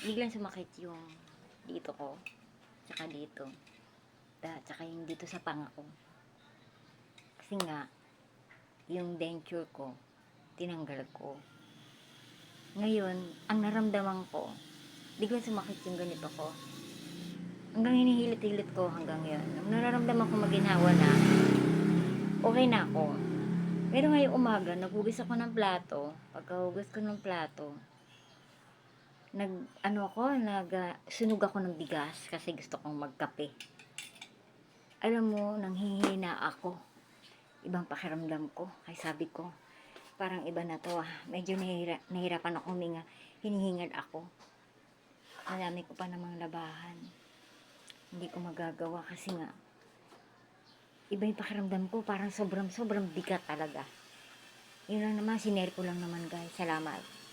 biglang sumakit yung dito ko, tsaka dito, tsaka yung dito sa panga ko. Kasi nga, yung denture ko, tinanggal ko. Ngayon, ang naramdaman ko, biglang sumakit yung ganito ko. Hanggang hinihilit-hilit ko hanggang yun. Nung nararamdaman ko maginhawa na, okay na ako. Pero ngayong umaga, naghugas ako ng plato. Pagkahugas ko ng plato, sunog ako ng bigas kasi gusto kong magkape. Alam mo, nanghihina ako. Ibang pakiramdam ko. Kaya sabi ko, parang iba na to ah. Medyo nahirapan ako huminga. Hinihingad ako. Marami ko pa namang labahan. Hindi ko magagawa kasi nga, iba yung pakiramdam ko. Parang sobrang bigat talaga. Yun lang naman, sinare ko lang naman guys. Salamat.